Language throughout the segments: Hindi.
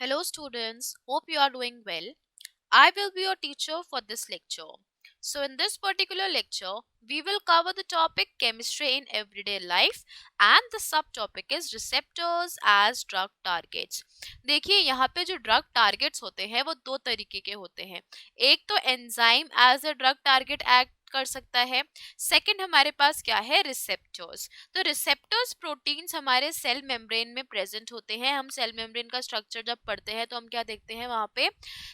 Hello students, hope you are doing well. I will be your teacher for this lecture. So in this particular lecture, we will cover the topic chemistry in everyday life and the subtopic is receptors as drug targets. देखिए यहाँ पे जो ड्रग टारगेट्स होते हैं वो दो तरीके के होते हैं. एक तो enzyme as a drug target act कर सकता है. सेकंड हमारे पास क्या है, रिसेप्टर्स. तो रिसेप्टर्स प्रोटीन्स हमारे सेल मेम्ब्रेन में प्रेजेंट होते हैं. हम सेल मेम्ब्रेन का स्ट्रक्चर जब पढ़ते हैं तो हम क्या देखते हैं, वहां पे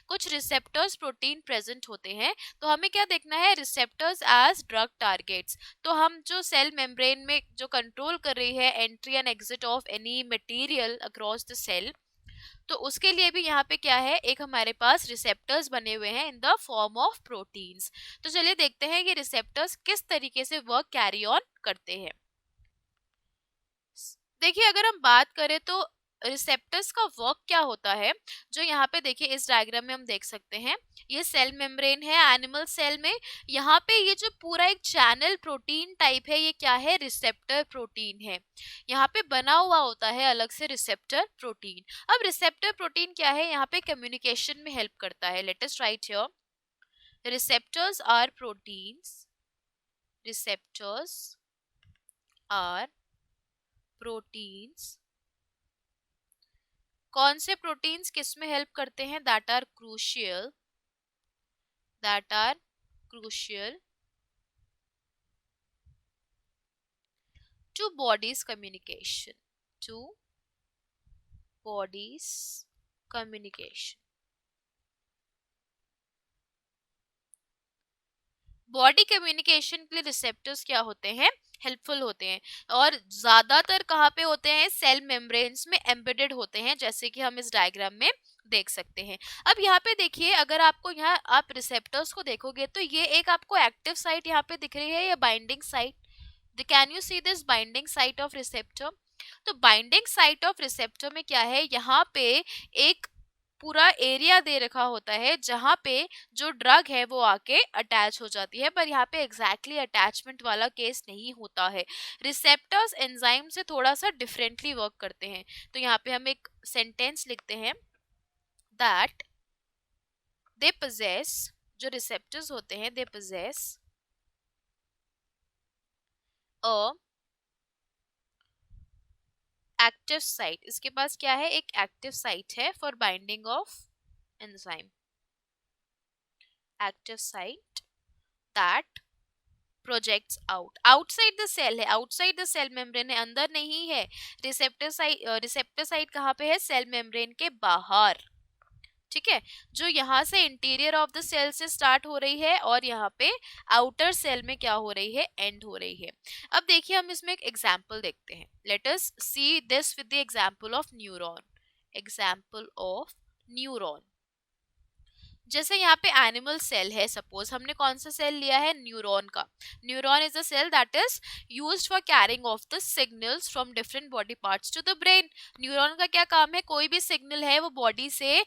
कुछ रिसेप्टर्स प्रोटीन प्रेजेंट होते हैं. तो हमें क्या देखना है, रिसेप्टर्स एज ड्रग टारगेट्स. तो हम जो सेल मेम्ब्रेन में जो कंट्रोल कर रही है entry and exit of any material across the cell, तो उसके लिए भी यहाँ पे क्या है, एक हमारे पास रिसेप्टर्स बने हुए हैं in the form of proteins. तो चलिए देखते हैं कि रिसेप्टर्स किस तरीके से वर्क कैरी ऑन करते हैं. देखिए अगर हम बात करें तो रिसेप्टर्स का वर्क क्या होता है, जो यहाँ पे देखिए इस डायग्राम में हम देख सकते हैं. ये सेल मेम्ब्रेन है एनिमल सेल में. यहाँ पे ये जो पूरा एक चैनल प्रोटीन टाइप है, ये क्या है, रिसेप्टर प्रोटीन है. यहाँ पे बना हुआ होता है अलग से रिसेप्टर प्रोटीन. अब रिसेप्टर प्रोटीन क्या है, यहाँ पे कम्युनिकेशन में हेल्प करता है. Let us write here, receptors are proteins. Receptors are proteins. कौन से प्रोटीन्स किस में हेल्प करते हैं, that are crucial to body's communication. To body's communication. Body communication के लिए रिसेप्टर्स क्या होते हैं, हेल्पफुल होते हैं. और ज्यादातर कहाँ पे होते हैं, सेल मेम्ब्रेन्स में एम्बेडेड होते हैं, जैसे कि हम इस डायग्राम में देख सकते हैं. अब यहाँ पे देखिए, अगर आपको यहाँ आप रिसेप्टर्स को देखोगे तो ये एक आपको एक्टिव साइट यहाँ पे दिख रही है, या binding site. Can you see this binding site of receptor. तो बाइंडिंग साइट ऑफ रिसेप्टर में क्या है, यहाँ पे एक पूरा एरिया दे रखा होता है जहां पे जो ड्रग है वो आके अटैच हो जाती है. पर यहाँ पे एग्जैक्टली अटैचमेंट वाला केस नहीं होता है. रिसेप्टर्स एंजाइम से थोड़ा सा डिफरेंटली वर्क करते हैं. तो यहाँ पे हम एक सेंटेंस लिखते हैं दैट दे पोजेस, जो रिसेप्टर्स होते हैं they possess a active site. इसके पास क्या है, एक एक्टिव साइट है for binding of enzyme. Active site that projects outside the cell है, आउटसाइड द सेल मेम्ब्रेन है, अंदर नहीं है. रिसेप्टर साइट कहाँ पे है, सेल मेम्ब्रेन के बाहर. ठीक है, जो यहाँ से इंटीरियर ऑफ द सेल से स्टार्ट हो रही है और यहाँ पे आउटर सेल में क्या हो रही है, एंड हो रही है. अब देखिए हम इसमें एक एग्जाम्पल देखते हैं. Late us see this with the example of neuron. Example of neuron. जैसे यहाँ पे एनिमल सेल है, सपोज हमने कौन सा सेल लिया है, न्यूरॉन का. Neuron is a cell that is used for carrying of the signals from different body parts to the brain. Neuron का क्या काम है, कोई भी सिग्नल है वो बॉडी से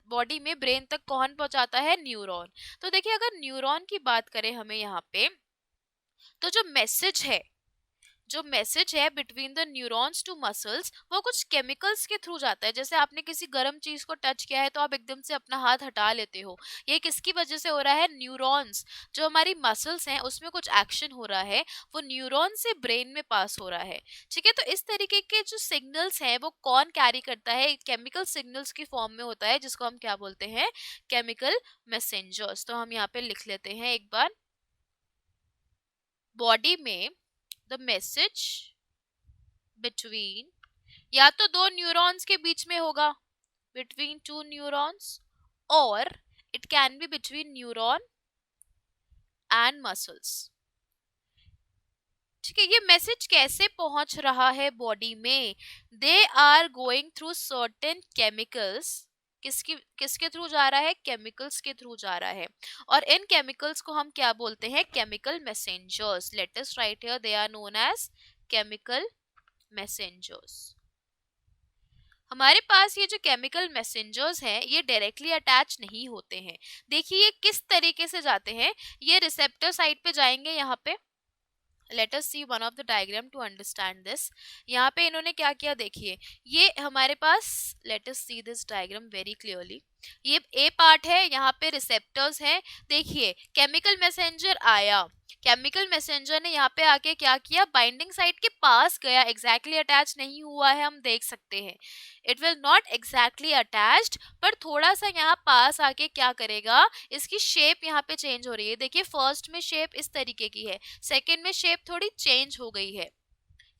बॉडी में ब्रेन तक कौन पहुंचाता है, न्यूरॉन. तो देखिए अगर न्यूरॉन की बात करें हमें यहाँ पे, तो जो मैसेज है between the neurons to muscles, वो कुछ केमिकल्स के थ्रू जाता है. जैसे आपने किसी गर्म चीज को टच किया है तो आप एकदम से अपना हाथ हटा लेते हो. ये किसकी वजह से हो रहा है, न्यूरॉन्स. जो हमारी मसल्स हैं उसमें कुछ एक्शन हो रहा है, वो न्यूरॉन से ब्रेन में पास हो रहा है. ठीक है, तो इस तरीके के जो सिग्नल्स हैं वो कौन कैरी करता है, केमिकल सिग्नल्स की फॉर्म में होता है, जिसको हम क्या बोलते हैं, केमिकल मैसेंजर्स. तो हम यहाँ पे लिख लेते हैं एक बार, बॉडी में द मैसेज बिटवीन, या तो दो न्यूरॉन्स के बीच में होगा, बिटवीन टू न्यूरॉन्स, और it can be between neuron and muscles. ठीक है, ये मैसेज कैसे पहुंच रहा है बॉडी में, they are going through certain chemicals. किसके थ्रू जा रहा है, केमिकल्स के थ्रू जा रहा है. और इन केमिकल्स को हम क्या बोलते हैं, chemical messengers. Let us write here, they are known as chemical messengers. हमारे पास ये जो केमिकल मैसेंजर्स हैं ये डायरेक्टली अटैच नहीं होते हैं. देखिए ये किस तरीके से जाते हैं, ये रिसेप्टर साइट पे जाएंगे, यहाँ पे let us see one of the diagram to understand this. यहाँ पे इन्होंने क्या किया देखिए, ये हमारे पास, let us see this diagram very clearly. ये ए पार्ट है, यहाँ पे रिसेप्टर्स हैं। देखिए केमिकल मैसेंजर आया, केमिकल मैसेंजर ने यहाँ पे आके क्या किया, बाइंडिंग साइट के पास गया, एग्जैक्टली अटैच नहीं हुआ है, हम देख सकते हैं। It will not exactly attached, पर थोड़ा सा यहाँ पास आके क्या करेगा, इसकी शेप यहाँ पे चेंज हो रही है। देखिए फर्स्ट में शेप इस तरीके की है, सेकेंड में शेप थोड़ी चेंज हो गई है।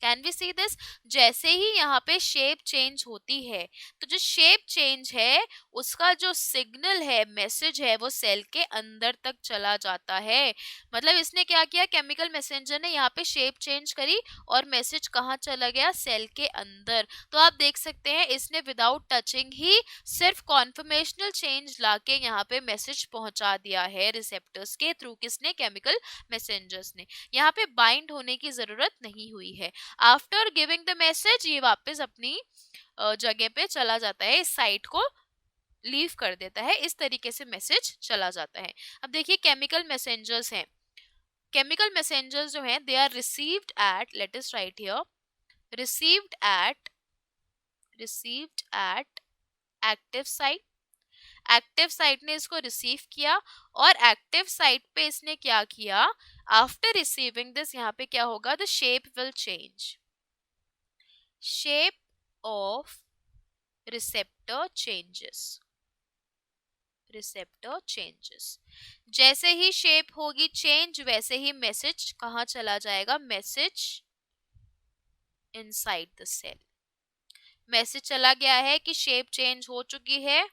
Can we see this? जैसे ही यहाँ पे शेप चेंज होती है, तो जो शेप चेंज है उसका जो सिग्नल है, मैसेज है, वो सेल के अंदर तक चला जाता है। मतलब इसने क्या किया, केमिकल मैसेंजर ने यहाँ पे शेप चेंज करी और मैसेज कहाँ चला गया, सेल के अंदर। तो आप देख सकते हैं इसने विदाउट टचिंग ही सिर्फ कॉन्फर्मेशनल चेंज लाके यहाँ पे मैसेज पहुंचा दिया है रिसेप्टर्स के थ्रू। किसने? केमिकल मैसेंजर्स ने। यहाँ पे बाइंड होने की जरूरत नहीं हुई है। आफ्टर गिविंग द मैसेज ये वापस अपनी जगह पे चला जाता है, इस साइट को लीव कर देता है, इस तरीके से मैसेज चला जाता है। अब देखिए केमिकल मैसेंजर्स हैं, केमिकल मैसेंजर्स जो हैं they are received at, let us write here, received at active site. Active site ने इसको रिसीव किया और एक्टिव साइट पे इसने क्या किया, आफ्टर रिसीविंग दिस यहाँ पे क्या होगा, the shape will change, shape of receptor changes, receptor changes. जैसे ही शेप होगी चेंज, वैसे ही मैसेज कहाँ चला जाएगा, message inside the cell. Message चला गया है कि शेप चेंज हो चुकी है,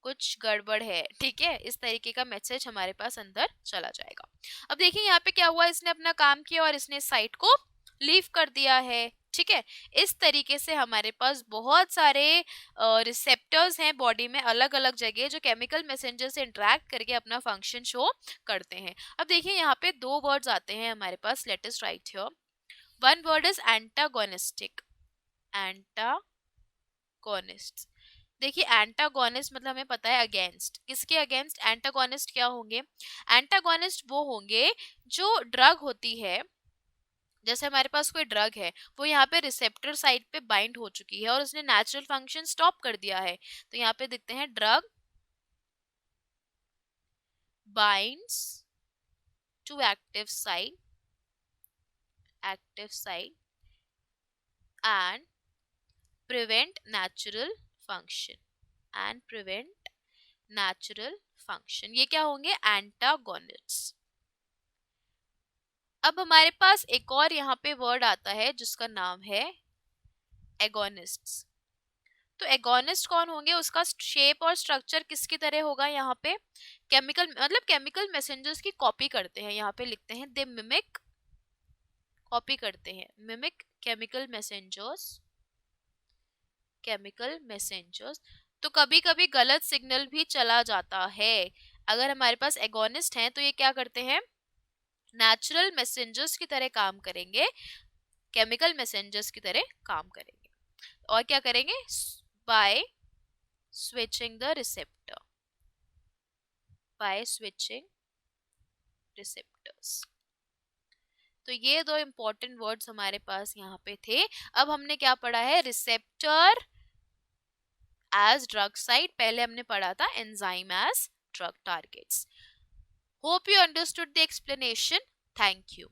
कुछ गड़बड़ है, ठीक है, इस तरीके का मैसेज हमारे पास अंदर चला जाएगा। अब देखिए यहाँ पे क्या हुआ, इसने अपना काम किया और इसने साइट को लीव कर दिया है, ठीक है। इस तरीके से हमारे पास बहुत सारे रिसेप्टर्स हैं बॉडी में, अलग अलग जगह, जो केमिकल मैसेंजर से इंटरेक्ट करके अपना फंक्शन शो करते हैं। अब देखिए यहाँ पे दो वर्ड्स आते हैं हमारे पास, let us write here. One word is antagonistic, antagonist. देखिए एंटागोनिस्ट मतलब हमें पता है अगेंस्ट, किसके अगेंस्ट? एंटागोनिस्ट क्या होंगे, एंटागोनिस्ट वो होंगे जो ड्रग होती है, जैसे हमारे पास कोई ड्रग है, वो यहाँ पे रिसेप्टर साइट पे बाइंड हो चुकी है और उसने नेचुरल फंक्शन स्टॉप कर दिया है। तो यहाँ पे देखते हैं, drug binds to active site and prevent natural function, ये क्या होंगे, एंटागोनिस्ट्स। अब हमारे पास एक और यहाँ पे वर्ड आता है जिसका नाम है एगोनिस्ट्स। तो एगोनिस्ट कौन होंगे, उसका शेप और स्ट्रक्चर किसकी तरह होगा, यहाँ पे केमिकल, मतलब केमिकल मैसेंजर्स की कॉपी करते हैं, यहाँ पे लिखते हैं दे मिमिक, कॉपी करते हैं, मिमिक केमिकल मैसेंजर्स। तो कभी कभी गलत सिग्नल भी चला जाता है। अगर हमारे पास एगोनिस्ट हैं तो ये क्या करते हैं, नेचुरल मैसेंजर्स की तरह काम करेंगे, केमिकल मैसेंजर्स की तरह काम करेंगे। और क्या करेंगे, by switching the receptor, by switching receptors. तो ये दो इंपॉर्टेंट वर्ड्स हमारे पास यहाँ पे थे। अब हमने क्या पढ़ा है, रिसेप्टर एज ड्रग साइट, पहले हमने पढ़ा था enzyme as drug targets. Hope you understood the explanation, thank you.